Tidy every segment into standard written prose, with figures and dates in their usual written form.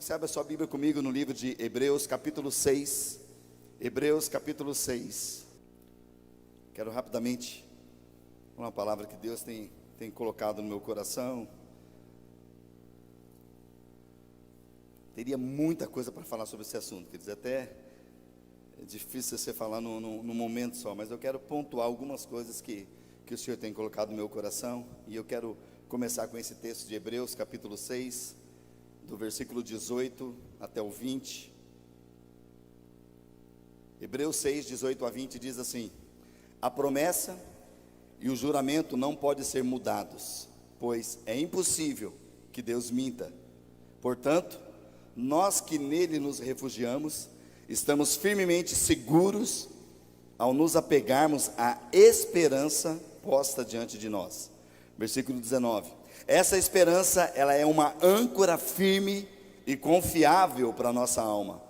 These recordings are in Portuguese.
que você abra sua Bíblia comigo no livro de Hebreus, capítulo 6. Hebreus, capítulo 6. Quero rapidamente uma palavra que Deus tem colocado no meu coração. Teria muita coisa para falar sobre esse assunto, quer dizer, até é difícil você falar num momento só, mas eu quero pontuar algumas coisas que o Senhor tem colocado no meu coração, e eu quero começar com esse texto de Hebreus, capítulo 6, do versículo 18 até o 20. Hebreus 6, 18 a 20 diz assim: a promessa e o juramento não podem ser mudados, pois é impossível que Deus minta. Portanto, nós que nele nos refugiamos, estamos firmemente seguros ao nos apegarmos à esperança posta diante de nós. Versículo 19: essa esperança, ela é uma âncora firme e confiável para a nossa alma.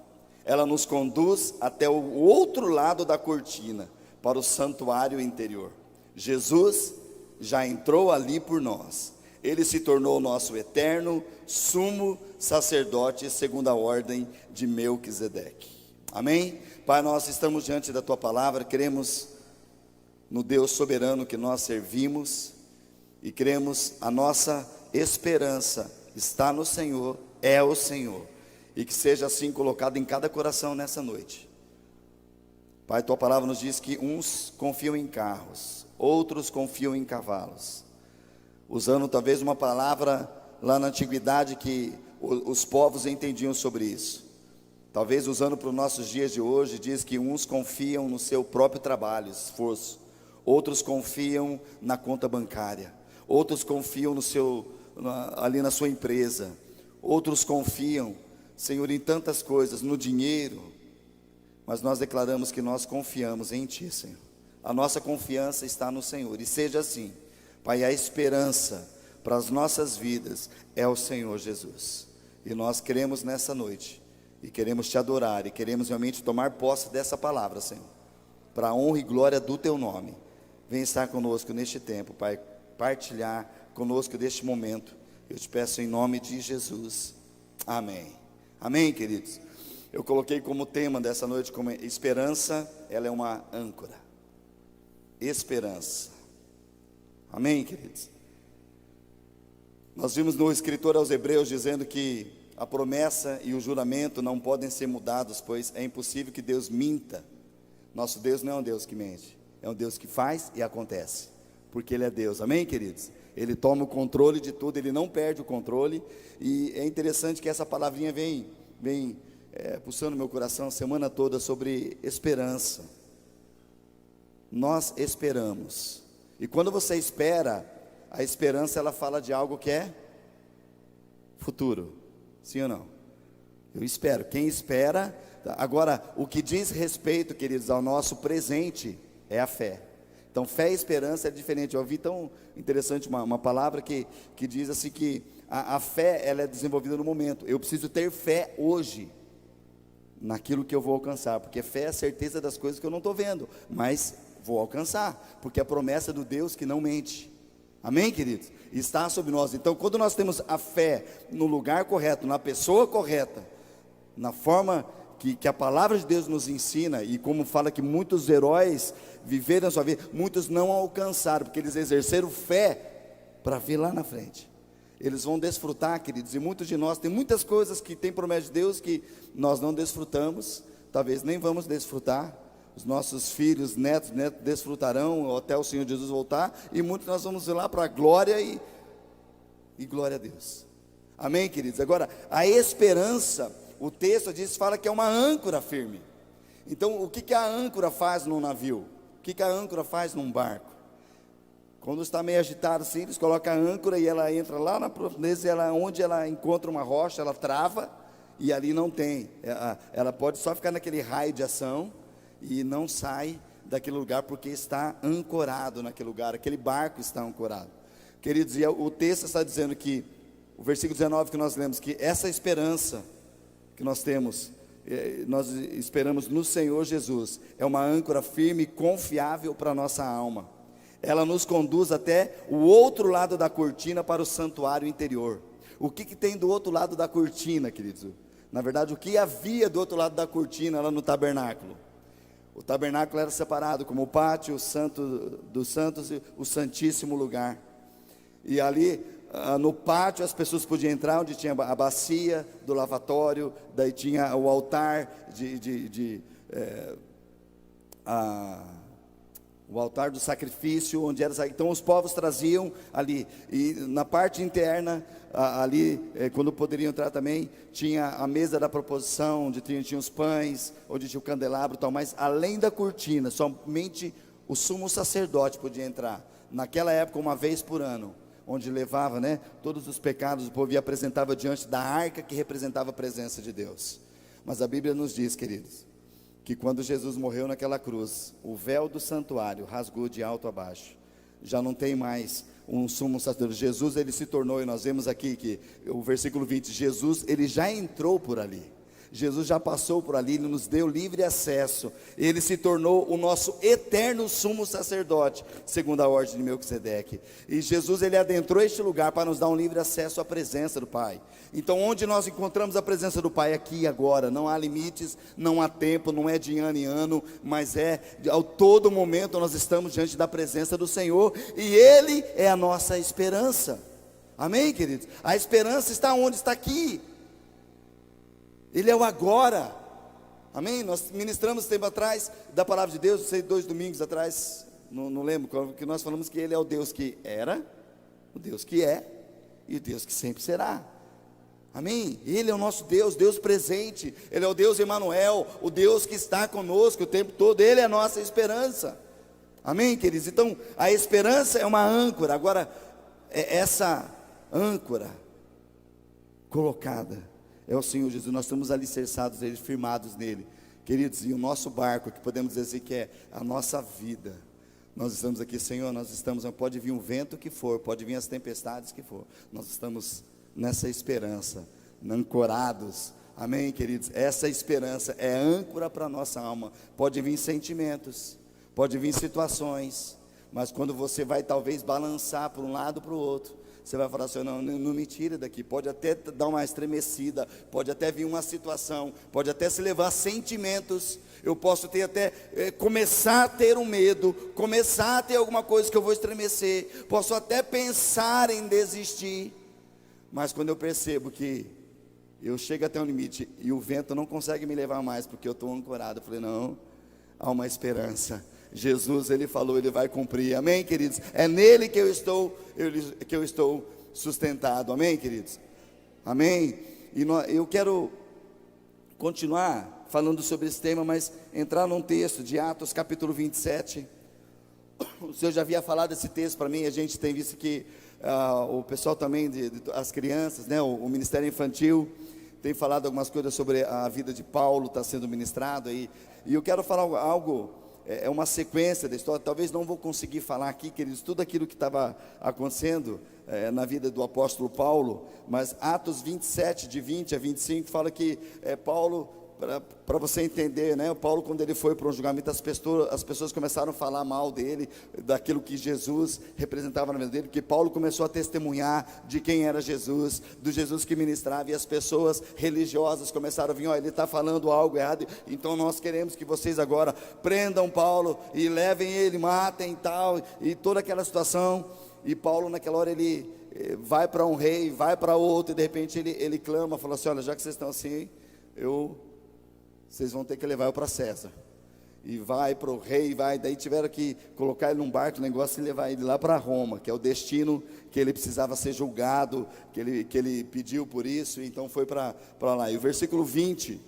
Ela nos conduz até o outro lado da cortina, para o santuário interior. Jesus já entrou ali por nós. Ele se tornou nosso eterno sumo sacerdote, segundo a ordem de Melquisedeque. Amém? Pai, nós estamos diante da Tua palavra, queremos no Deus soberano que nós servimos, e cremos a nossa esperança está no Senhor, é o Senhor, e que seja assim colocado em cada coração nessa noite. Pai, Tua palavra nos diz que uns confiam em carros, outros confiam em cavalos, usando talvez uma palavra lá na antiguidade que os povos entendiam sobre isso. Talvez usando para os nossos dias de hoje, diz que uns confiam no seu próprio trabalho, esforço, outros confiam na conta bancária, outros confiam ali na sua empresa, outros confiam, Senhor, em tantas coisas, no dinheiro, mas nós declaramos que nós confiamos em Ti, Senhor. A nossa confiança está no Senhor, e seja assim, Pai. A esperança para as nossas vidas é o Senhor Jesus, e nós queremos nessa noite, e queremos Te adorar, e queremos realmente tomar posse dessa palavra, Senhor, para a honra e glória do Teu nome. Vem estar conosco neste tempo, Pai, partilhar conosco deste momento, eu Te peço em nome de Jesus, amém. Amém, queridos. Eu coloquei como tema dessa noite, como esperança, ela é uma âncora. Esperança. Amém, queridos. Nós vimos no escritor aos Hebreus dizendo que a promessa e o juramento não podem ser mudados, pois é impossível que Deus minta. Nosso Deus não é um Deus que mente, é um Deus que faz e acontece, porque Ele é Deus. Amém, queridos? Ele toma o controle de tudo, Ele não perde o controle. E é interessante que essa palavrinha vem pulsando meu coração a semana toda sobre esperança. Nós esperamos, e quando você espera, a esperança ela fala de algo que é futuro, sim ou não? Eu espero, quem espera. Agora, o que diz respeito, queridos, ao nosso presente é a fé. Então, fé e esperança é diferente. Eu ouvi tão interessante uma palavra que diz assim que a fé ela é desenvolvida no momento. Eu preciso ter fé hoje naquilo que eu vou alcançar, porque fé é a certeza das coisas que eu não estou vendo, mas vou alcançar, porque a promessa do Deus que não mente. Amém, queridos? Está sobre nós. Então, quando nós temos a fé no lugar correto, na pessoa correta, na forma que a palavra de Deus nos ensina, e como fala que muitos heróis viveram a sua vida, muitos não alcançaram, porque eles exerceram fé para ver lá na frente. Eles vão desfrutar, queridos, e muitos de nós, tem muitas coisas que tem promessa de Deus que nós não desfrutamos, talvez nem vamos desfrutar. Os nossos filhos, netos desfrutarão até o Senhor Jesus voltar, e muitos nós vamos ir lá para a glória e glória a Deus. Amém, queridos? Agora, a esperança, o texto fala que é uma âncora firme. Então, o que a âncora faz num navio? O que a âncora faz num barco? Quando está meio agitado assim, eles colocam a âncora e ela entra lá na profundeza, onde ela encontra uma rocha, ela trava, e ali não tem. Ela pode só ficar naquele raio de ação, e não sai daquele lugar, porque está ancorado naquele lugar, aquele barco está ancorado. Queridos, e o texto está dizendo que, o versículo 19 que nós lemos, que essa esperança que nós temos, nós esperamos no Senhor Jesus, é uma âncora firme e confiável para a nossa alma. Ela nos conduz até o outro lado da cortina, para o santuário interior. O que tem do outro lado da cortina, queridos? Na verdade, o que havia do outro lado da cortina lá no tabernáculo? O tabernáculo era separado como o pátio, o santo dos santos e o santíssimo lugar. E ali no pátio as pessoas podiam entrar, onde tinha a bacia do lavatório, daí tinha o altar o altar do sacrifício, onde era. Então os povos traziam ali, e na parte interna, ali, quando poderiam entrar também, tinha a mesa da proposição, onde tinha os pães, onde tinha o candelabro e tal, mas além da cortina, somente o sumo sacerdote podia entrar, naquela época, uma vez por ano, onde levava, né, todos os pecados do povo e apresentava diante da arca que representava a presença de Deus. Mas a Bíblia nos diz, queridos, que quando Jesus morreu naquela cruz, o véu do santuário rasgou de alto a baixo. Já não tem mais um sumo sacerdote. Jesus, ele se tornou, e nós vemos aqui que o versículo 20, Jesus, ele já entrou por ali. Jesus já passou por ali, Ele nos deu livre acesso. Ele se tornou o nosso eterno sumo sacerdote, segundo a ordem de Melquisedeque. E Jesus, Ele adentrou este lugar para nos dar um livre acesso à presença do Pai. Então, onde nós encontramos a presença do Pai? Aqui e agora. Não há limites, não há tempo, não é de ano em ano, mas a todo momento nós estamos diante da presença do Senhor, e Ele é a nossa esperança. Amém, queridos? A esperança está onde? Está aqui. Ele é o agora, amém? Nós ministramos tempo atrás da palavra de Deus, não sei, 2 domingos atrás, não lembro, que nós falamos que Ele é o Deus que era, o Deus que é, e o Deus que sempre será, amém? Ele é o nosso Deus, Deus presente, Ele é o Deus Emanuel, o Deus que está conosco o tempo todo, Ele é a nossa esperança, amém, queridos? Então, a esperança é uma âncora. Agora, essa âncora colocada é o Senhor Jesus. Nós estamos alicerçados nele, firmados nele, queridos, e o nosso barco, que podemos dizer que é a nossa vida, nós estamos aqui, Senhor, pode vir o vento que for, pode vir as tempestades que for, nós estamos nessa esperança, ancorados, amém, queridos? Essa esperança é âncora para a nossa alma. Pode vir sentimentos, pode vir situações, mas quando você vai talvez balançar para um lado para o outro, você vai falar assim, não me tira daqui. Pode até dar uma estremecida, pode até vir uma situação, pode até se levar sentimentos. Eu posso ter até, começar a ter um medo, começar a ter alguma coisa que eu vou estremecer, posso até pensar em desistir, mas quando eu percebo que eu chego até um limite, e o vento não consegue me levar mais, porque eu estou ancorado, eu falei, não, há uma esperança. Jesus, Ele falou, Ele vai cumprir, amém, queridos? É nele que eu estou sustentado, amém, queridos? Amém? E eu quero continuar falando sobre esse tema, mas entrar num texto de Atos capítulo 27, o Senhor já havia falado esse texto para mim, a gente tem visto que o pessoal também, as crianças, né, o Ministério Infantil, tem falado algumas coisas sobre a vida de Paulo, está sendo ministrado aí, e eu quero falar algo. É uma sequência da história, talvez não vou conseguir falar aqui, queridos, tudo aquilo que estava acontecendo na vida do apóstolo Paulo, mas Atos 27, de 20 a 25, fala que Paulo, para você entender, né, Paulo, quando ele foi para um julgamento, as pessoas começaram a falar mal dele, daquilo que Jesus representava na vida dele, porque Paulo começou a testemunhar de quem era Jesus, do Jesus que ministrava, e as pessoas religiosas começaram a vir, ele está falando algo errado, então nós queremos que vocês agora prendam Paulo, e levem ele, matem e tal, e toda aquela situação. E Paulo naquela hora, ele vai para um rei, vai para outro, e de repente ele clama, fala assim, olha, já que vocês estão assim, vocês vão ter que levar eu para César. E vai para o rei, daí tiveram que colocar ele num barco, negócio, e levar ele lá para Roma, que é o destino que ele precisava ser julgado, que ele pediu por isso, então foi para lá. E o versículo 20,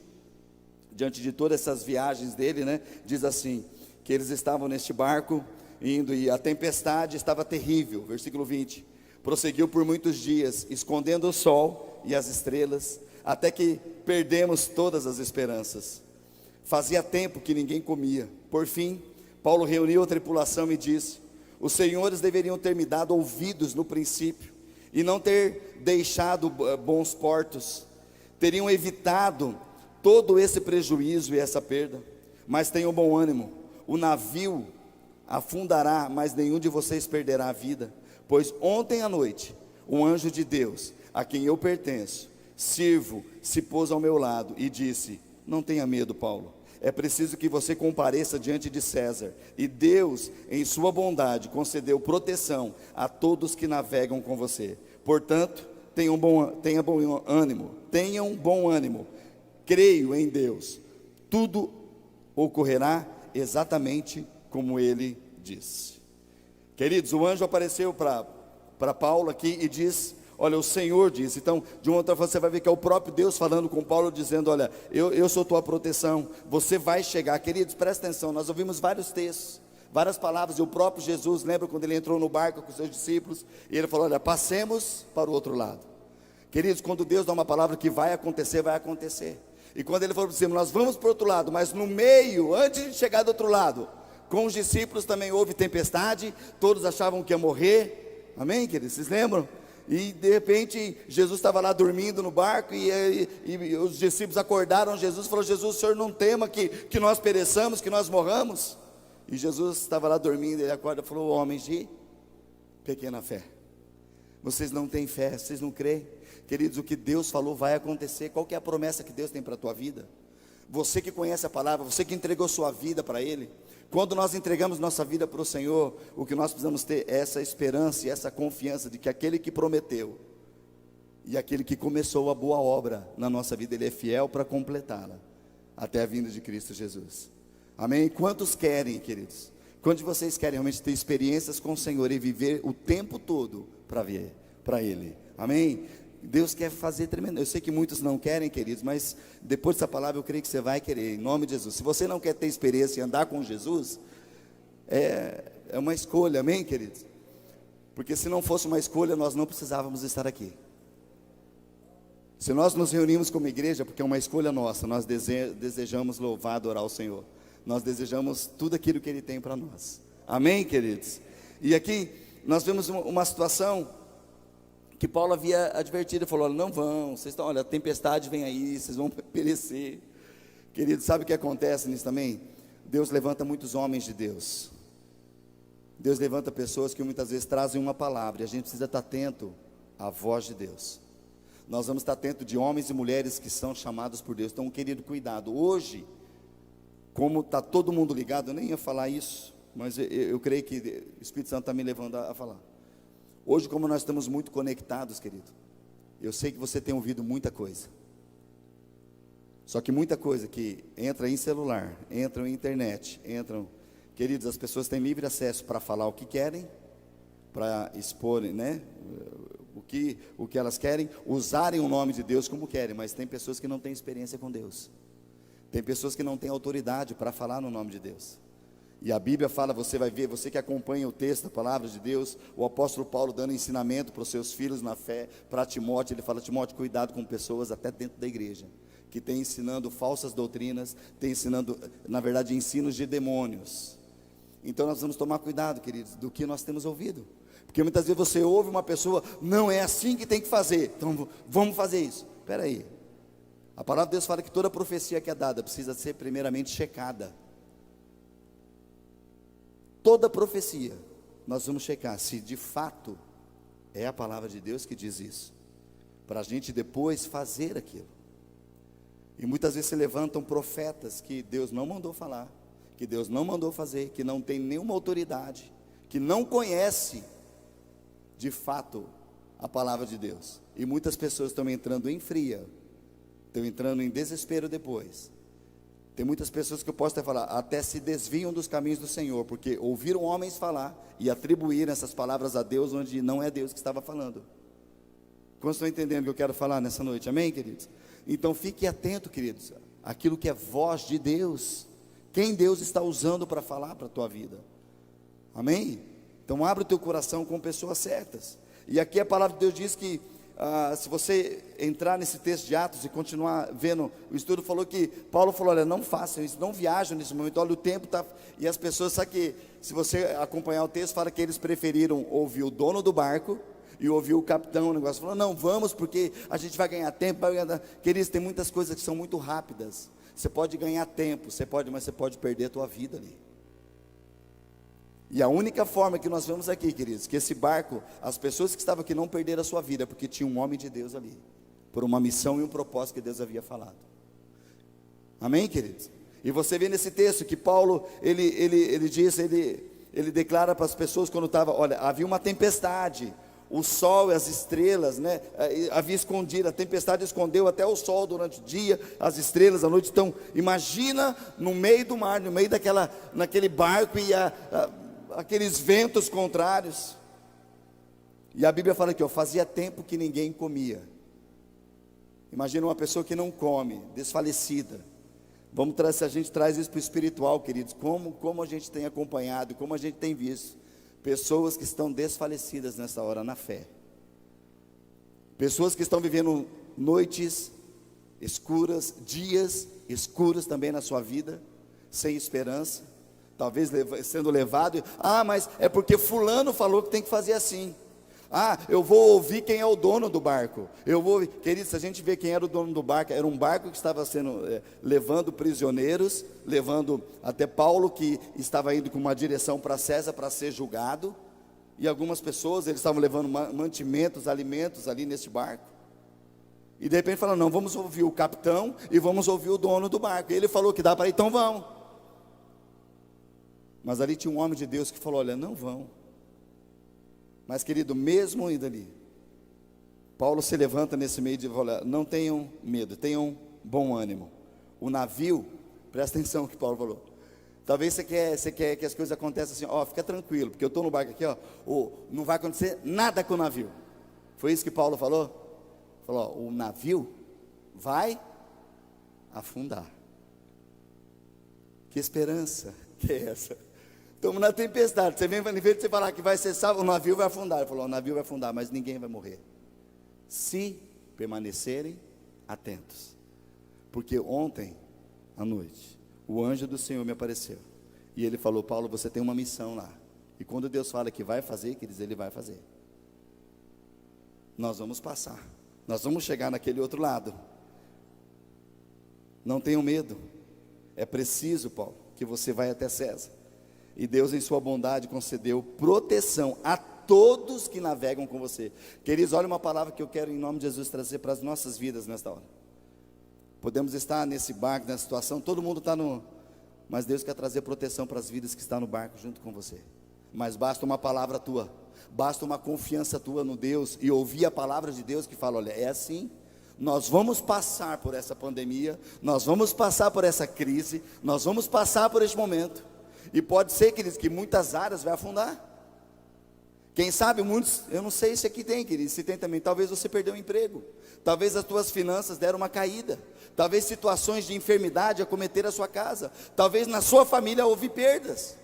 diante de todas essas viagens dele, né, diz assim, que eles estavam neste barco, indo, e a tempestade estava terrível, versículo 20, prosseguiu por muitos dias, escondendo o sol e as estrelas, até que perdemos todas as esperanças. Fazia tempo que ninguém comia. Por fim, Paulo reuniu a tripulação e disse, os senhores deveriam ter me dado ouvidos no princípio, e não ter deixado bons portos, teriam evitado todo esse prejuízo e essa perda. Mas tenham bom ânimo, o navio afundará, mas nenhum de vocês perderá a vida, pois ontem à noite, um anjo de Deus, a quem eu pertenço, sirvo se pôs ao meu lado e disse: não tenha medo, Paulo. É preciso que você compareça diante de César. E Deus, em sua bondade, concedeu proteção a todos que navegam com você. Portanto, tenham bom ânimo. Creio em Deus. Tudo ocorrerá exatamente como ele disse. Queridos, o anjo apareceu para Paulo aqui e diz: olha, o Senhor diz. Então, de uma outra forma, você vai ver que é o próprio Deus falando com Paulo, dizendo: olha, eu sou tua proteção, você vai chegar. Queridos, presta atenção, nós ouvimos vários textos, várias palavras, e o próprio Jesus, lembra quando ele entrou no barco com os seus discípulos, e ele falou: olha, passemos para o outro lado. Queridos, quando Deus dá uma palavra que vai acontecer, vai acontecer. E quando ele falou para cima, nós vamos para o outro lado, mas no meio, antes de chegar do outro lado, com os discípulos também houve tempestade, todos achavam que ia morrer. Amém, queridos? Vocês lembram? E de repente Jesus estava lá dormindo no barco, e os discípulos acordaram Jesus e falou: Jesus, o Senhor não tema que nós pereçamos, que nós morramos? E Jesus estava lá dormindo, ele acorda e falou: homens de pequena fé, vocês não têm fé, vocês não creem? Queridos, o que Deus falou vai acontecer. Qual que é a promessa que Deus tem para a tua vida? Você que conhece a palavra, você que entregou sua vida para Ele. Quando nós entregamos nossa vida para o Senhor, o que nós precisamos ter é essa esperança e essa confiança de que aquele que prometeu e aquele que começou a boa obra na nossa vida, Ele é fiel para completá-la até a vinda de Cristo Jesus. Amém? Quantos querem, queridos? Quantos de vocês querem realmente ter experiências com o Senhor e viver o tempo todo para Ele? Amém? Deus quer fazer tremendo. Eu sei que muitos não querem, queridos, mas depois dessa palavra eu creio que você vai querer, em nome de Jesus. Se você não quer ter experiência e andar com Jesus, é uma escolha, amém, queridos? Porque se não fosse uma escolha, nós não precisávamos estar aqui. Se nós nos reunimos como igreja, porque é uma escolha nossa, nós desejamos louvar, adorar o Senhor. Nós desejamos tudo aquilo que Ele tem para nós. Amém, queridos? E aqui nós vemos uma situação que Paulo havia advertido. Ele falou: olha, não vão, vocês estão, olha, a tempestade vem aí, vocês vão perecer. Querido, sabe o que acontece nisso também? Deus levanta muitos homens de Deus. Deus levanta pessoas que muitas vezes trazem uma palavra, e a gente precisa estar atento à voz de Deus. Nós vamos estar atento de homens e mulheres que são chamados por Deus. Então, querido, cuidado. Hoje, como está todo mundo ligado, eu nem ia falar isso, mas eu creio que o Espírito Santo está me levando a falar. Hoje, como nós estamos muito conectados, querido, eu sei que você tem ouvido muita coisa. Só que muita coisa que entra em celular, entra em internet, queridos, as pessoas têm livre acesso para falar o que querem, para exporem, né, o que elas querem, usarem o nome de Deus como querem, mas tem pessoas que não têm experiência com Deus. Tem pessoas que não têm autoridade para falar no nome de Deus. E a Bíblia fala, você vai ver, você que acompanha o texto, a palavra de Deus, o apóstolo Paulo dando ensinamento para os seus filhos na fé, para Timóteo, ele fala: Timóteo, cuidado com pessoas até dentro da igreja, que tem ensinando falsas doutrinas, tem ensinando, na verdade, ensinos de demônios. Então nós vamos tomar cuidado, queridos, do que nós temos ouvido. Porque muitas vezes você ouve uma pessoa: não é assim que tem que fazer, então vamos fazer isso. Espera aí, a palavra de Deus fala que toda profecia que é dada precisa ser primeiramente checada. Toda profecia, nós vamos checar se de fato é a palavra de Deus que diz isso, para a gente depois fazer aquilo. E muitas vezes se levantam profetas que Deus não mandou falar, que Deus não mandou fazer, que não tem nenhuma autoridade, que não conhece de fato a palavra de Deus. E muitas pessoas estão entrando em fria, estão entrando em desespero depois. Tem muitas pessoas que eu posso até falar, até se desviam dos caminhos do Senhor, porque ouviram homens falar e atribuíram essas palavras a Deus, onde não é Deus que estava falando. Quantos estão entendendo o que eu quero falar nessa noite? Amém, queridos? Então fique atento, queridos, aquilo que é voz de Deus, quem Deus está usando para falar para a tua vida. Amém? Então abre o teu coração com pessoas certas. E aqui a palavra de Deus diz que se você entrar nesse texto de Atos e continuar vendo, o estudo falou que Paulo falou: olha, não façam isso, não viajam nesse momento, olha, o tempo está, e as pessoas, sabe que, se você acompanhar o texto, fala que eles preferiram ouvir o dono do barco e ouvir o capitão. O negócio falou: não, vamos, porque a gente vai ganhar tempo, queridos, tem muitas coisas que são muito rápidas, você pode ganhar tempo, mas você pode perder a tua vida ali. E a única forma que nós vemos aqui, queridos, que esse barco, as pessoas que estavam aqui não perderam a sua vida, porque tinha um homem de Deus ali, por uma missão e um propósito que Deus havia falado. Amém, queridos? E você vê nesse texto que Paulo, ele declara para as pessoas quando estava, olha, havia uma tempestade, o sol e as estrelas, né, havia escondido, a tempestade escondeu até o sol durante o dia, as estrelas à noite. Então, imagina no meio do mar, no meio naquele barco e aqueles ventos contrários. E a Bíblia fala aqui, fazia tempo que ninguém comia. Imagina uma pessoa que não come, desfalecida. Se a gente traz isso para o espiritual, queridos, como a gente tem acompanhado, como a gente tem visto pessoas que estão desfalecidas nessa hora na fé, pessoas que estão vivendo noites escuras, dias escuros também na sua vida, sem esperança, talvez sendo levado, mas é porque fulano falou que tem que fazer assim. Eu vou ouvir quem é o dono do barco. Queridos, se a gente vê quem era o dono do barco, era um barco que estava levando prisioneiros, levando até Paulo, que estava indo com uma direção para César para ser julgado, e algumas pessoas, eles estavam levando mantimentos, alimentos ali nesse barco, e de repente falaram, não, vamos ouvir o capitão, e vamos ouvir o dono do barco. E ele falou que dá para ir, então vão. Mas ali tinha um homem de Deus que falou, olha, não vão. Mas, querido, mesmo indo ali, Paulo se levanta nesse meio de falar, não tenham medo, tenham bom ânimo. O navio, presta atenção no que Paulo falou. Talvez você quer que as coisas aconteçam assim, fica tranquilo, porque eu estou no barco aqui, não vai acontecer nada com o navio. Foi isso que Paulo falou? Falou, o navio vai afundar. Que esperança que é essa? Estamos na tempestade, você vem, em vez de você falar que vai ser salvo, o navio vai afundar. Ele falou, o navio vai afundar, mas ninguém vai morrer, se permanecerem atentos. Porque ontem à noite, o anjo do Senhor me apareceu, e ele falou, Paulo, você tem uma missão lá, e quando Deus fala que vai fazer, quer dizer, ele vai fazer. Nós vamos passar, nós vamos chegar naquele outro lado. Não tenham medo, é preciso, Paulo, que você vá até César. E Deus, em sua bondade, concedeu proteção a todos que navegam com você. Queridos, olha uma palavra que eu quero, em nome de Jesus, trazer para as nossas vidas nesta hora. Podemos estar nesse barco, nessa situação, todo mundo está mas Deus quer trazer proteção para as vidas que estão no barco junto com você. Mas basta uma palavra tua, basta uma confiança tua no Deus, e ouvir a palavra de Deus que fala, olha, é assim, nós vamos passar por essa pandemia, nós vamos passar por essa crise, nós vamos passar por este momento. E pode ser, queridos, que muitas áreas vai afundar. Quem sabe muitos, eu não sei se aqui tem, queridos, se tem também, talvez você perdeu o emprego, talvez as tuas finanças deram uma caída, talvez situações de enfermidade acometeram a sua casa, talvez na sua família houve perdas.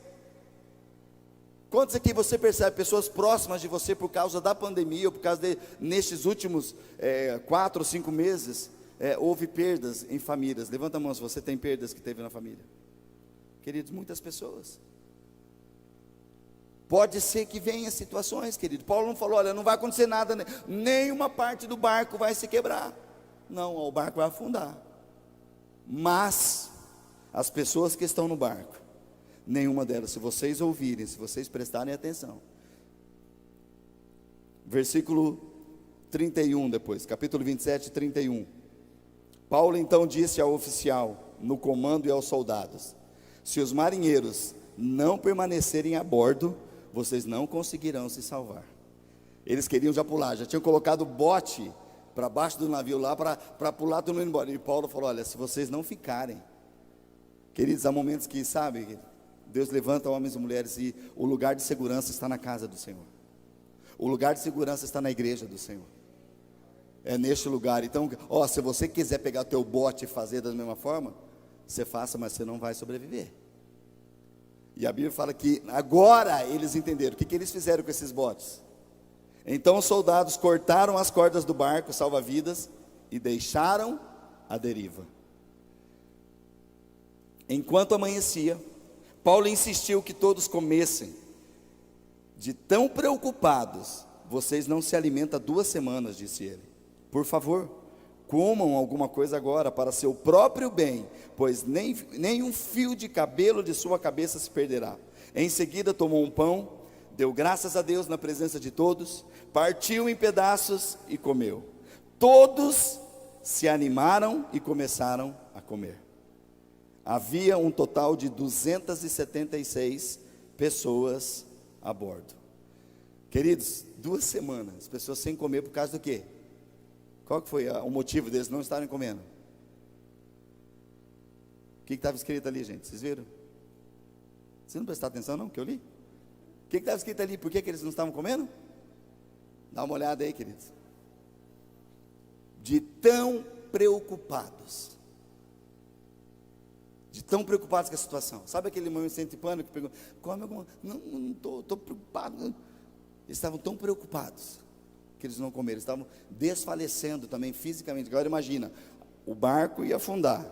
Quantos aqui você percebe pessoas próximas de você por causa da pandemia, ou por causa nestes últimos 4 ou 5 meses, houve perdas em famílias? Levanta a mão se você tem perdas que teve na família. Queridos, muitas pessoas. Pode ser que venha situações, querido. Paulo não falou, olha, não vai acontecer nada, nenhuma parte do barco vai se quebrar. Não, o barco vai afundar. Mas as pessoas que estão no barco, nenhuma delas, se vocês ouvirem, se vocês prestarem atenção. Versículo 31 depois, capítulo 27, 31. Paulo então disse ao oficial no comando e aos soldados: se os marinheiros não permanecerem a bordo, vocês não conseguirão se salvar. Eles queriam já pular, já tinham colocado o bote para baixo do navio lá, para pular todo mundo embora. E Paulo falou, olha, se vocês não ficarem, queridos, há momentos que, sabe, Deus levanta homens e mulheres, e o lugar de segurança está na casa do Senhor. O lugar de segurança está na igreja do Senhor. É neste lugar. Então, se você quiser pegar o teu bote e fazer da mesma forma, você faça, mas você não vai sobreviver. E a Bíblia fala que agora eles entenderam. O que eles fizeram com esses botes? Então os soldados cortaram as cordas do barco salva-vidas e deixaram a deriva. Enquanto amanhecia, Paulo insistiu que todos comessem. De tão preocupados, vocês não se alimentam há 2 semanas, disse ele. Por favor, comam alguma coisa agora para seu próprio bem, pois nem um fio de cabelo de sua cabeça se perderá. Em seguida tomou um pão, deu graças a Deus na presença de todos, partiu em pedaços e comeu. Todos se animaram e começaram a comer. Havia um total de 276 pessoas a bordo. Queridos, 2 semanas, as pessoas sem comer por causa do quê? Qual que foi o motivo deles não estarem comendo? O que estava escrito ali, gente? Vocês viram? Vocês não prestaram atenção não, que eu li? O que estava escrito ali? Por que eles não estavam comendo? Dá uma olhada aí, queridos. De tão preocupados com a situação. Sabe aquele momento de pânico que pergunta, come alguma? Não estou preocupado. Eles estavam tão preocupados que eles não comeram, eles estavam desfalecendo também fisicamente. Agora imagina, o barco ia afundar,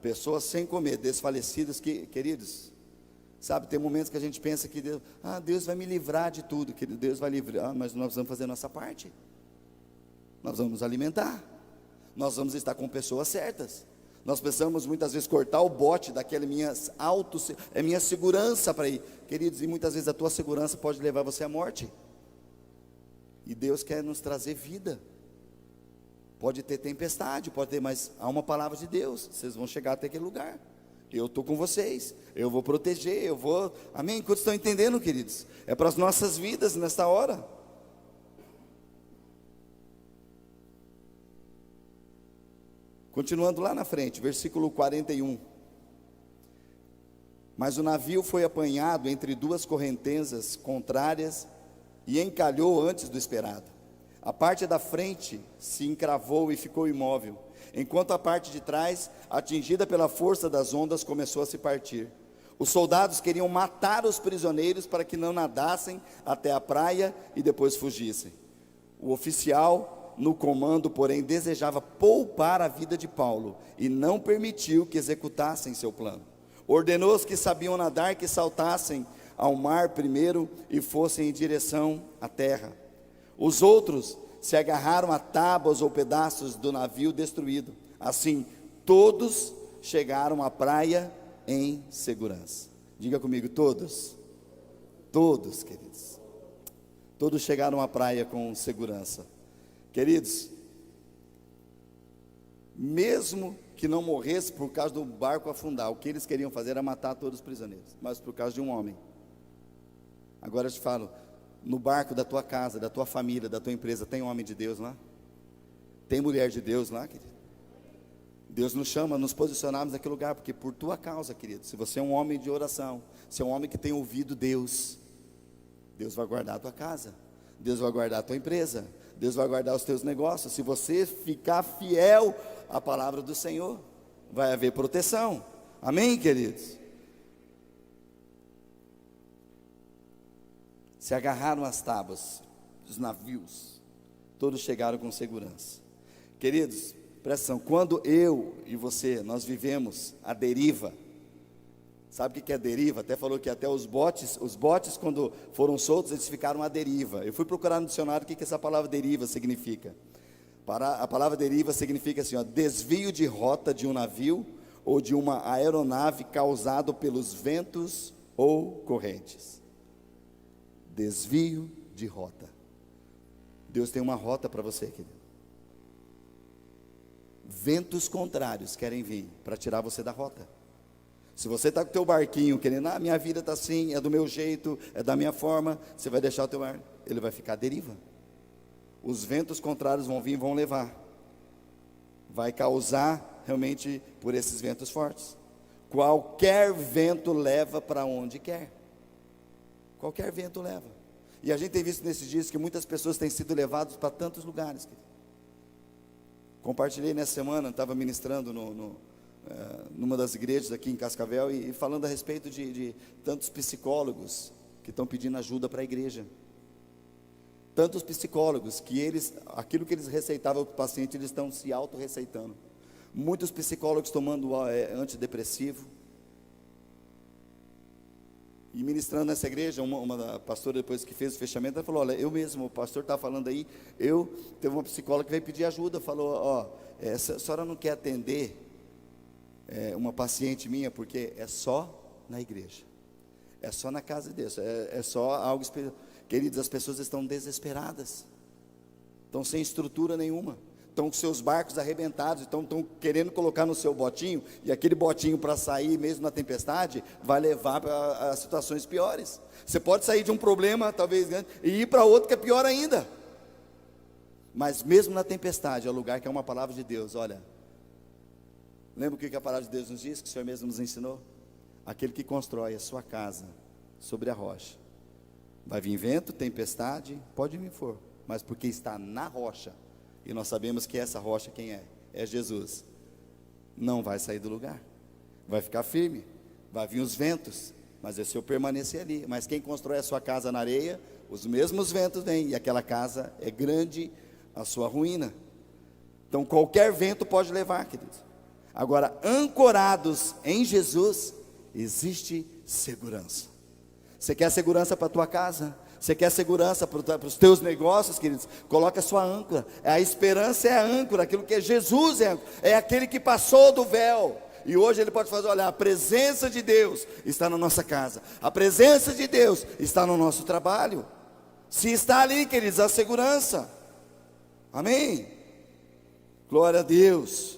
pessoas sem comer, desfalecidas, queridos, sabe, tem momentos que a gente pensa que Deus vai me livrar de tudo, que Deus vai livrar, mas nós vamos fazer a nossa parte, nós vamos nos alimentar, nós vamos estar com pessoas certas, nós precisamos muitas vezes cortar o bote daquela minha segurança para ir, queridos, e muitas vezes a tua segurança pode levar você à morte, e Deus quer nos trazer vida. Pode ter tempestade, pode ter, mas há uma palavra de Deus, vocês vão chegar até aquele lugar, eu estou com vocês, eu vou proteger, amém? Quantos estão entendendo, queridos? É para as nossas vidas nesta hora. Continuando lá na frente, versículo 41. Mas o navio foi apanhado entre 2 correntezas contrárias e encalhou antes do esperado. A parte da frente se encravou e ficou imóvel, enquanto a parte de trás, atingida pela força das ondas, começou a se partir. Os soldados queriam matar os prisioneiros para que não nadassem até a praia e depois fugissem. O oficial no comando, porém, desejava poupar a vida de Paulo e não permitiu que executassem seu plano. Ordenou aos que sabiam nadar que saltassem ao mar primeiro e fossem em direção à terra. Os outros se agarraram a tábuas ou pedaços do navio destruído. Assim, todos chegaram à praia em segurança. Diga comigo, todos. Todos, queridos. Todos chegaram à praia com segurança. Queridos, mesmo que não morresse por causa do barco afundar, o que eles queriam fazer era matar todos os prisioneiros, mas por causa de um homem. Agora eu te falo, no barco da tua casa, da tua família, da tua empresa, tem homem de Deus lá? Tem mulher de Deus lá, querido? Deus nos chama a nos posicionarmos naquele lugar, porque por tua causa, querido, se você é um homem de oração, se é um homem que tem ouvido Deus, Deus vai guardar a tua casa, Deus vai guardar a tua empresa, Deus vai guardar os teus negócios, se você ficar fiel à palavra do Senhor, vai haver proteção, amém, queridos? Se agarraram às tábuas dos navios, todos chegaram com segurança. Queridos, presta atenção, quando eu e você, nós vivemos a deriva, sabe o que é deriva? Até falou que até os botes quando foram soltos, eles ficaram à deriva. Eu fui procurar no dicionário o que essa palavra deriva significa. A palavra deriva significa assim, desvio de rota de um navio ou de uma aeronave causado pelos ventos ou correntes. Desvio de rota. Deus tem uma rota para você, querido. Ventos contrários querem vir para tirar você da rota. Se você está com o teu barquinho querendo, minha vida está assim, é do meu jeito, é da minha forma, você vai deixar o teu barco, ele vai ficar à deriva. Os ventos contrários vão vir e vão levar. Vai causar realmente por esses ventos fortes. Qualquer vento leva para onde quer. Qualquer vento leva. E a gente tem visto nesses dias que muitas pessoas têm sido levadas para tantos lugares. Compartilhei nessa semana, estava ministrando numa das igrejas aqui em Cascavel e falando a respeito de tantos psicólogos que estão pedindo ajuda para a igreja. Tantos psicólogos que aquilo que eles receitavam para o paciente, eles estão se auto-receitando. Muitos psicólogos tomando antidepressivo. E ministrando nessa igreja, uma pastora depois que fez o fechamento, ela falou, olha, eu mesmo, o pastor está falando aí, teve uma psicóloga que veio pedir ajuda, falou, a senhora não quer atender uma paciente minha, porque é só na igreja, é só na casa de Deus, é só algo espiritual. Queridos, as pessoas estão desesperadas, estão sem estrutura nenhuma, estão com seus barcos arrebentados, estão querendo colocar no seu botinho, e aquele botinho para sair mesmo na tempestade, vai levar a situações piores. Você pode sair de um problema, talvez grande, e ir para outro que é pior ainda. Mas mesmo na tempestade, é o lugar que é uma palavra de Deus. Olha, lembra o que a palavra de Deus nos diz, que o Senhor mesmo nos ensinou? Aquele que constrói a sua casa sobre a rocha, vai vir vento, tempestade, pode vir for, mas porque está na rocha, e nós sabemos que essa rocha quem é? É Jesus. Não vai sair do lugar, vai ficar firme, vai vir os ventos, mas é se eu permanecer ali. Mas quem constrói a sua casa na areia, os mesmos ventos vêm, e aquela casa é grande, a sua ruína. Então qualquer vento pode levar, queridos. Agora, ancorados em Jesus, existe segurança. Você quer segurança para a tua casa? Você quer segurança para os teus negócios, queridos? Coloca a sua âncora. A esperança é a âncora, aquilo que é Jesus é âncora. É aquele que passou do véu. E hoje ele pode fazer, olha, a presença de Deus está na nossa casa. A presença de Deus está no nosso trabalho. Se está ali, queridos, a segurança. Amém? Glória a Deus.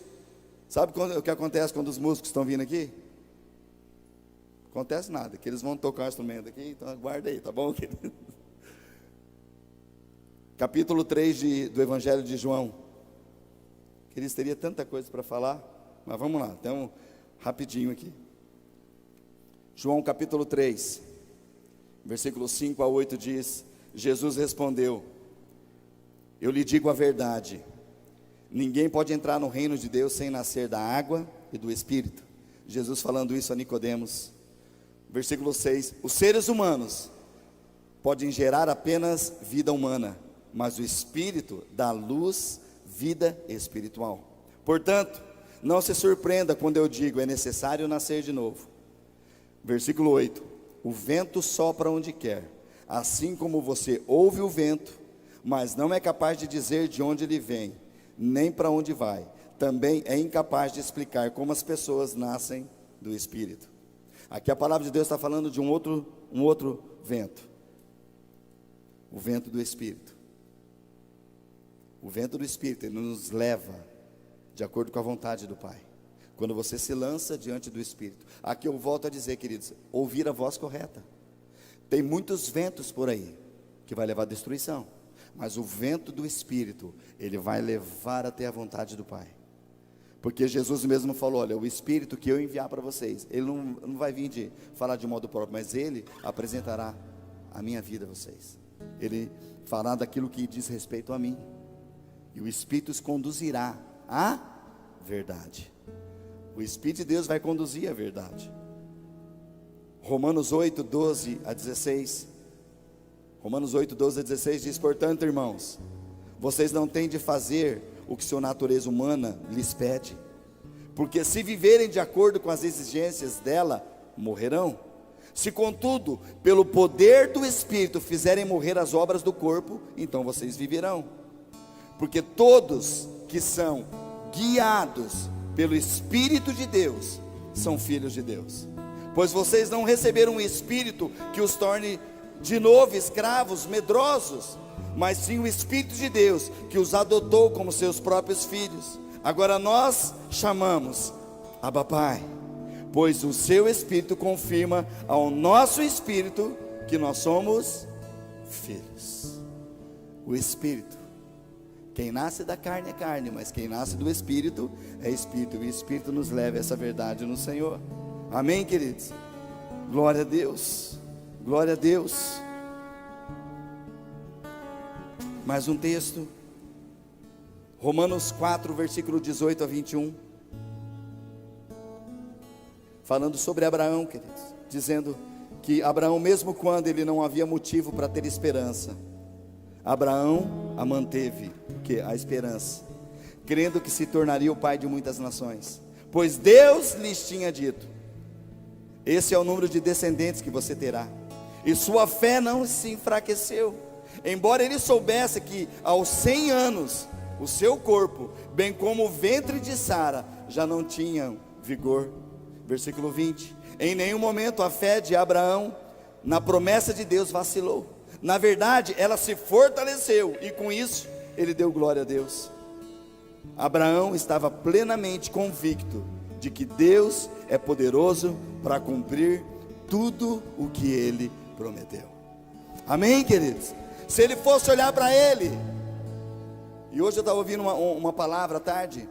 Sabe o que acontece quando os músicos estão vindo aqui? Acontece nada, que eles vão tocar o instrumento aqui, então aguarda aí, tá bom, querido? Capítulo 3 do Evangelho de João. Queridos, teria tanta coisa para falar, mas vamos lá, então, rapidinho aqui. João capítulo 3, versículos 5 a 8 diz: Jesus respondeu: eu lhe digo a verdade, ninguém pode entrar no reino de Deus sem nascer da água e do Espírito. Jesus falando isso a Nicodemos. Versículo 6, os seres humanos podem gerar apenas vida humana, mas o Espírito dá luz, vida espiritual. Portanto, não se surpreenda quando eu digo, é necessário nascer de novo. Versículo 8, o vento sopra onde quer, assim como você ouve o vento, mas não é capaz de dizer de onde ele vem, nem para onde vai. Também é incapaz de explicar como as pessoas nascem do Espírito. Aqui a palavra de Deus está falando de um outro vento. O vento do Espírito. O vento do Espírito, ele nos leva de acordo com a vontade do Pai. Quando você se lança diante do Espírito. Aqui eu volto a dizer, queridos, ouvir a voz correta. Tem muitos ventos por aí que vai levar à destruição. Mas o vento do Espírito, ele vai levar até a vontade do Pai. Porque Jesus mesmo falou, olha, o Espírito que eu enviar para vocês, ele não vai vir de falar de modo próprio, mas ele apresentará a minha vida a vocês. Ele fará daquilo que diz respeito a mim. E o Espírito os conduzirá à verdade. O Espírito de Deus vai conduzir à verdade. Romanos 8, 12 a 16. Romanos 8, 12 a 16 diz, portanto, irmãos, vocês não têm de fazer o que sua natureza humana lhes pede, porque se viverem de acordo com as exigências dela, morrerão. Se contudo, pelo poder do Espírito fizerem morrer as obras do corpo, então vocês viverão. Porque todos que são guiados pelo Espírito de Deus, são filhos de Deus. Pois vocês não receberam um Espírito que os torne de novo escravos, medrosos, mas sim o Espírito de Deus, que os adotou como seus próprios filhos. Agora nós chamamos Abba Pai, pois o seu Espírito confirma ao nosso Espírito que nós somos filhos. O Espírito, quem nasce da carne é carne, mas quem nasce do Espírito é Espírito. E o Espírito nos leva a essa verdade no Senhor. Amém, queridos? Glória a Deus, glória a Deus. Mais um texto, Romanos 4, versículo 18 a 21, falando sobre Abraão, queridos, dizendo que Abraão, mesmo quando ele não havia motivo para ter esperança, Abraão a manteve, que a esperança, crendo que se tornaria o pai de muitas nações, pois Deus lhes tinha dito, esse é o número de descendentes que você terá, e sua fé não se enfraqueceu, embora ele soubesse que aos 100 anos, o seu corpo, bem como o ventre de Sara, já não tinham vigor. Versículo 20, em nenhum momento a fé de Abraão, na promessa de Deus, vacilou. Na verdade, ela se fortaleceu, e com isso, ele deu glória a Deus. Abraão estava plenamente convicto de que Deus é poderoso para cumprir tudo o que Ele prometeu. Amém, queridos? Se ele fosse olhar para ele, e hoje eu estava ouvindo uma palavra à tarde,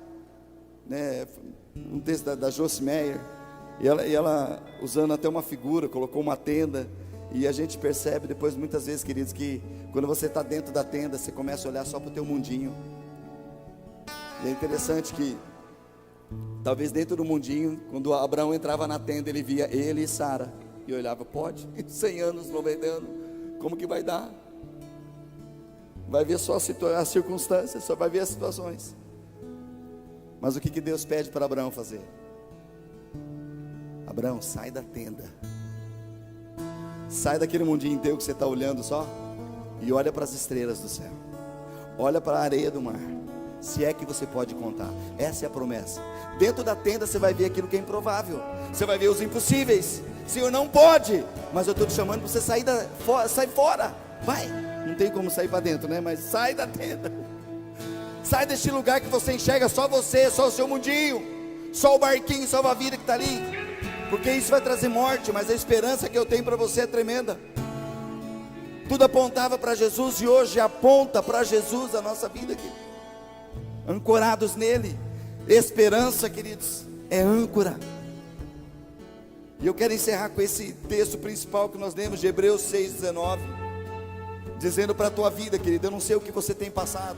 né, um texto da Joyce Meyer, e ela usando até uma figura, colocou uma tenda, e a gente percebe depois muitas vezes, queridos, que quando você está dentro da tenda, você começa a olhar só para o teu mundinho. E é interessante que talvez dentro do mundinho, quando Abraão entrava na tenda, ele via ele e Sara, e olhava, pode, 100 anos, 90 anos, como que vai dar? Vai ver só as circunstâncias, só vai ver as situações. Mas o que Deus pede para Abraão fazer? Abraão, sai da tenda, sai daquele mundinho inteiro que você está olhando só, e olha para as estrelas do céu, olha para a areia do mar, se é que você pode contar. Essa é a promessa. Dentro da tenda você vai ver aquilo que é improvável, você vai ver os impossíveis. Senhor, não pode, mas eu estou te chamando para você sair sai fora, vai. Não tem como sair para dentro, né? Mas sai da tenda, sai deste lugar que você enxerga só você, só o seu mundinho, só o barquinho salva-vida que está ali, porque isso vai trazer morte, mas a esperança que eu tenho para você é tremenda. Tudo apontava para Jesus e hoje aponta para Jesus a nossa vida aqui, ancorados nele. Esperança, queridos, é âncora. E eu quero encerrar com esse texto principal que nós lemos de Hebreus 6,19, dizendo para a tua vida, querido, eu não sei o que você tem passado,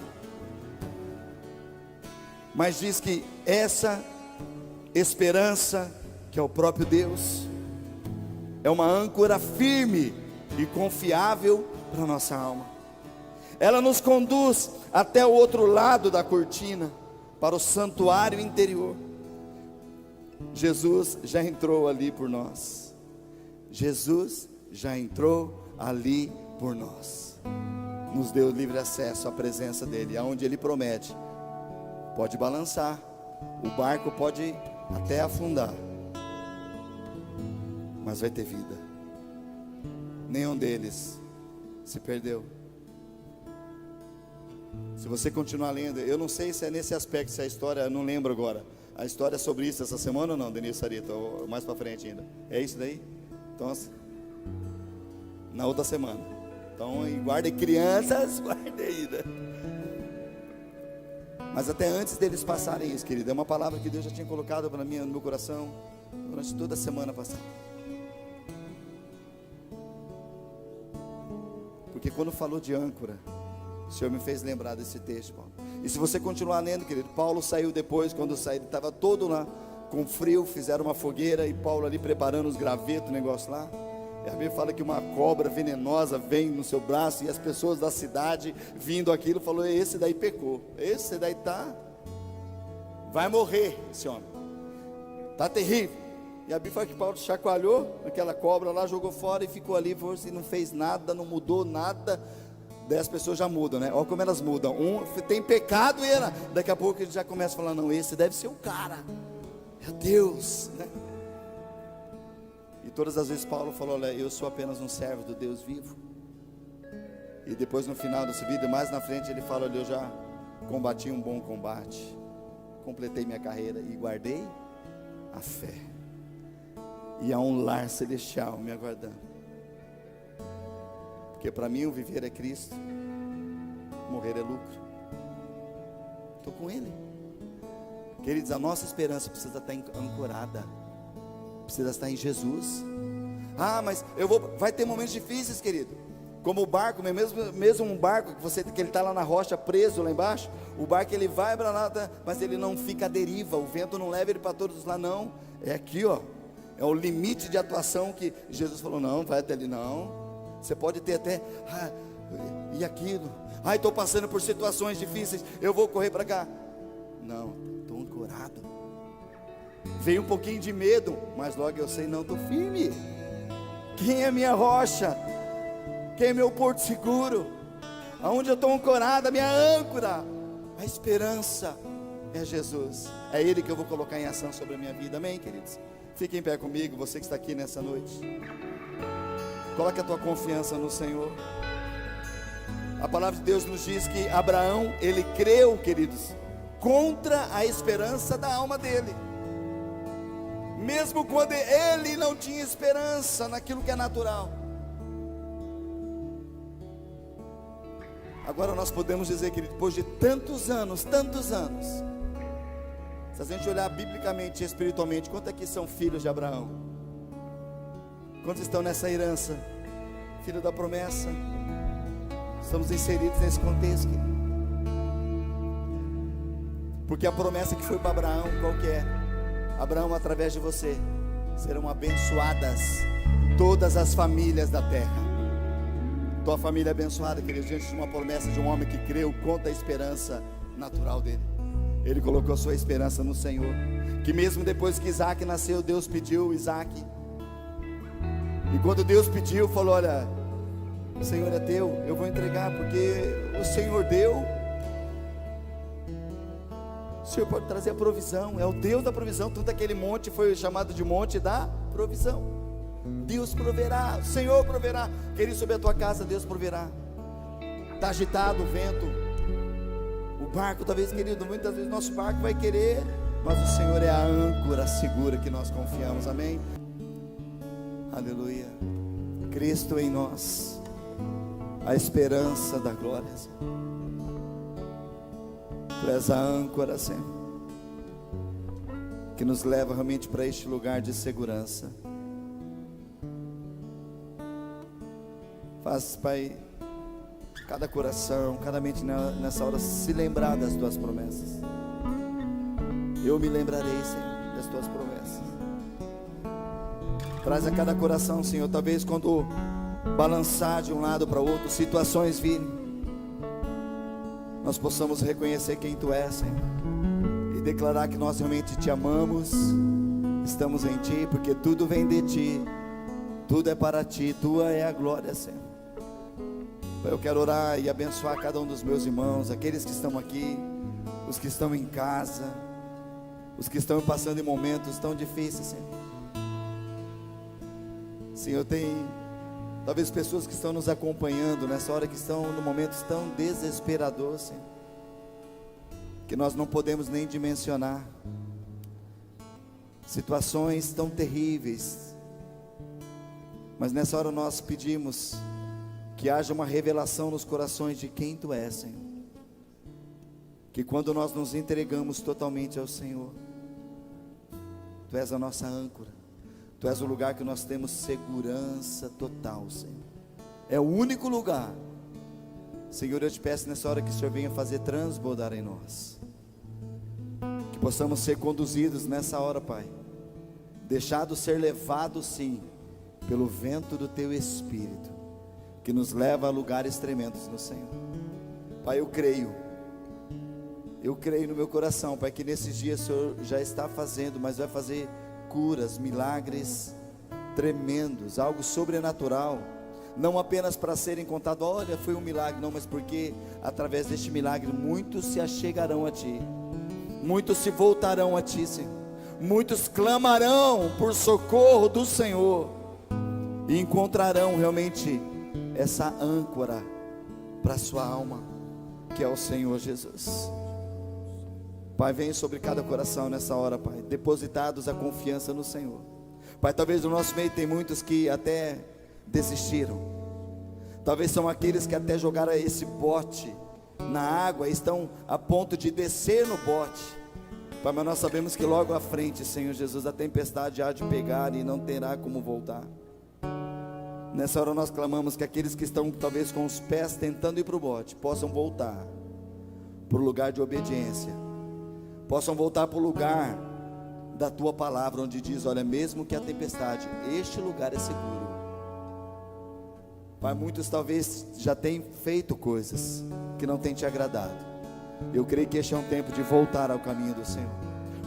mas diz que essa esperança, que é o próprio Deus, é uma âncora firme e confiável para a nossa alma. Ela nos conduz até o outro lado da cortina, para o santuário interior. Jesus já entrou ali por nós. Jesus já entrou ali por nós. Nos deu livre acesso à presença dele, aonde ele promete. Pode balançar, o barco pode até afundar, mas vai ter vida. Nenhum deles se perdeu. Se você continuar lendo, eu não sei se é nesse aspecto, se a história, eu não lembro agora. A história é sobre isso essa semana ou não, Denise Sarita? Ou mais para frente ainda? É isso daí? Então, na outra semana. Então, guardem crianças, guardem ainda. Mas até antes deles passarem isso, querido, é uma palavra que Deus já tinha colocado para mim no meu coração durante toda a semana passada. Porque quando falou de âncora, o Senhor me fez lembrar desse texto, Paulo. E se você continuar lendo, querido, Paulo saiu depois, quando saiu, ele estava todo lá com frio, fizeram uma fogueira, e Paulo ali preparando os gravetos, o negócio lá. E a Bíblia fala que uma cobra venenosa vem no seu braço, e as pessoas da cidade, vindo aquilo, falou, esse daí pecou, esse daí vai morrer, esse homem, está terrível. E a Bíblia fala que Paulo chacoalhou aquela cobra lá, jogou fora e ficou ali, e não fez nada, não mudou nada. Daí as pessoas já mudam, né? Olha como elas mudam. Um tem pecado e daqui a pouco ele já começa a falar, não, esse deve ser o cara, é Deus, né? E todas as vezes Paulo falou, olha, eu sou apenas um servo do Deus vivo. E depois no final desse vídeo, mais na frente ele fala, olha, eu já combati um bom combate, completei minha carreira e guardei a fé, e há um lar celestial me aguardando. Porque para mim o viver é Cristo, morrer é lucro. Estou com Ele. Queridos, a nossa esperança precisa estar ancorada, precisa estar em Jesus. Ah, mas vai ter momentos difíceis, querido. Como o barco, mesmo um barco que ele está lá na rocha, preso lá embaixo. O barco ele vai para lá, mas ele não fica à deriva. O vento não leva ele para todos os lados, não. É aqui, ó. É o limite de atuação que Jesus falou, não, vai até ali não. Você pode ter até, e aquilo, estou passando por situações difíceis, eu vou correr para cá. Não, estou ancorado. Veio um pouquinho de medo, mas logo eu sei, não, estou firme. Quem é minha rocha? Quem é meu porto seguro? Aonde eu estou ancorado, a minha âncora? A esperança é Jesus. É Ele que eu vou colocar em ação sobre a minha vida, amém, queridos? Fiquem em pé comigo, você que está aqui nessa noite. Coloque a tua confiança no Senhor. A palavra de Deus nos diz que Abraão, ele creu, queridos, contra a esperança da alma dele. Mesmo quando ele não tinha esperança naquilo que é natural. Agora nós podemos dizer que depois de tantos anos, se a gente olhar biblicamente e espiritualmente, quantos aqui são filhos de Abraão? Quantos estão nessa herança? Filho da promessa. Estamos inseridos nesse contexto, querido. Porque a promessa que foi para Abraão, qual que é? Abraão, através de você serão abençoadas todas as famílias da terra. Tua família é abençoada, querido, diante de uma promessa de um homem que creu contra a esperança natural dele. Ele colocou a sua esperança no Senhor. Que mesmo depois que Isaac nasceu, Deus pediu Isaac. E quando Deus pediu, falou: olha, o Senhor é teu, eu vou entregar, porque o Senhor deu. O Senhor pode trazer a provisão, é o Deus da provisão. Tudo aquele monte foi chamado de monte da provisão. Deus proverá, o Senhor proverá. Querido, sobre a tua casa, Deus proverá. Está agitado o vento, o barco, talvez, querido, muitas vezes nosso barco vai querer, mas o Senhor é a âncora segura que nós confiamos, amém? Aleluia. Cristo em nós, a esperança da glória, Senhor. Tu és a âncora, Senhor, que nos leva realmente para este lugar de segurança. Faz, Pai, cada coração, cada mente nessa hora se lembrar das tuas promessas. Eu me lembrarei, Senhor, das tuas promessas. Traz a cada coração, Senhor, talvez quando balançar de um lado para o outro, situações virem, nós possamos reconhecer quem Tu és, Senhor, e declarar que nós realmente Te amamos, estamos em Ti, porque tudo vem de Ti, tudo é para Ti, Tua é a glória, Senhor. Eu quero orar e abençoar cada um dos meus irmãos, aqueles que estão aqui, os que estão em casa, os que estão passando em momentos tão difíceis, Senhor. Senhor, tem talvez pessoas que estão nos acompanhando nessa hora, que estão no momentos tão desesperadores, Senhor, que nós não podemos nem dimensionar. Situações tão terríveis, mas nessa hora nós pedimos que haja uma revelação nos corações de quem Tu és, Senhor. Que quando nós nos entregamos totalmente ao Senhor, Tu és a nossa âncora, Tu és o lugar que nós temos segurança total, Senhor. É o único lugar. Senhor, eu Te peço nessa hora que o Senhor venha fazer transbordar em nós, que possamos ser conduzidos nessa hora, Pai, deixados ser levados, sim, pelo vento do Teu Espírito, que nos leva a lugares tremendos no Senhor. Pai, eu creio no meu coração, Pai, que nesses dias o Senhor já está fazendo, mas vai fazer curas, milagres tremendos, algo sobrenatural, não apenas para serem contados, olha, foi um milagre, não, mas porque através deste milagre muitos se achegarão a Ti, muitos se voltarão a Ti, Senhor, muitos clamarão por socorro do Senhor e encontrarão realmente essa âncora para a sua alma, que é o Senhor Jesus. Pai, vem sobre cada coração nessa hora, Pai, depositados a confiança no Senhor. Pai, talvez no nosso meio tem muitos que até desistiram, talvez são aqueles que até jogaram esse bote na água, estão a ponto de descer no bote, Pai, mas nós sabemos que logo à frente, Senhor Jesus, a tempestade há de pegar e não terá como voltar. Nessa hora nós clamamos que aqueles que estão talvez com os pés tentando ir para o bote, possam voltar para o lugar de obediência, possam voltar para o lugar da Tua palavra, onde diz, olha, mesmo que a tempestade, este lugar é seguro. Pai, muitos talvez já tenham feito coisas que não têm Te agradado. Eu creio que este é um tempo de voltar ao caminho do Senhor,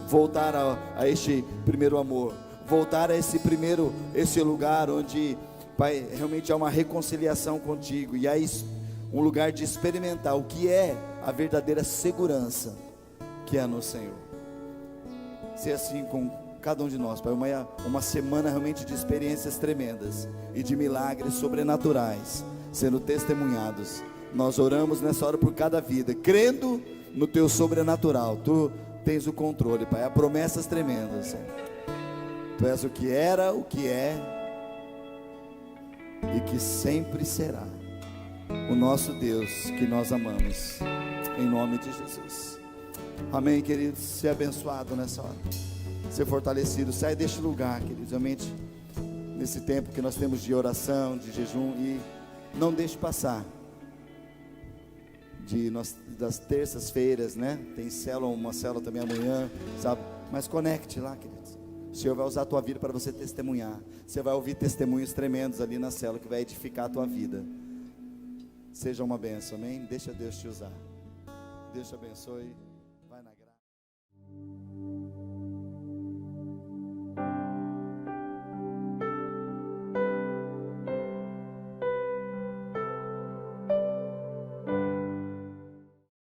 voltar a este primeiro amor, voltar a esse lugar onde, Pai, realmente há uma reconciliação contigo, e há um lugar de experimentar o que é a verdadeira segurança, que é no Senhor. Ser assim com cada um de nós, Pai, uma semana realmente de experiências tremendas e de milagres sobrenaturais sendo testemunhados. Nós oramos nessa hora por cada vida, crendo no teu sobrenatural. Tu tens o controle, Pai. Há promessas tremendas, Senhor. Tu és o que era, o que é e que sempre será. O nosso Deus que nós amamos, em nome de Jesus. Amém, queridos. Ser abençoado nessa hora, ser fortalecido. Sai deste lugar, queridos, realmente nesse tempo que nós temos de oração, de jejum, e não deixe passar das terças-feiras, né? Tem célula, uma célula também amanhã, sabe? Mas conecte lá, queridos. O Senhor vai usar a tua vida para você testemunhar. Você vai ouvir testemunhos tremendos ali na célula que vai edificar a tua vida. Seja uma bênção, amém? Deixa Deus te usar. Deus te abençoe.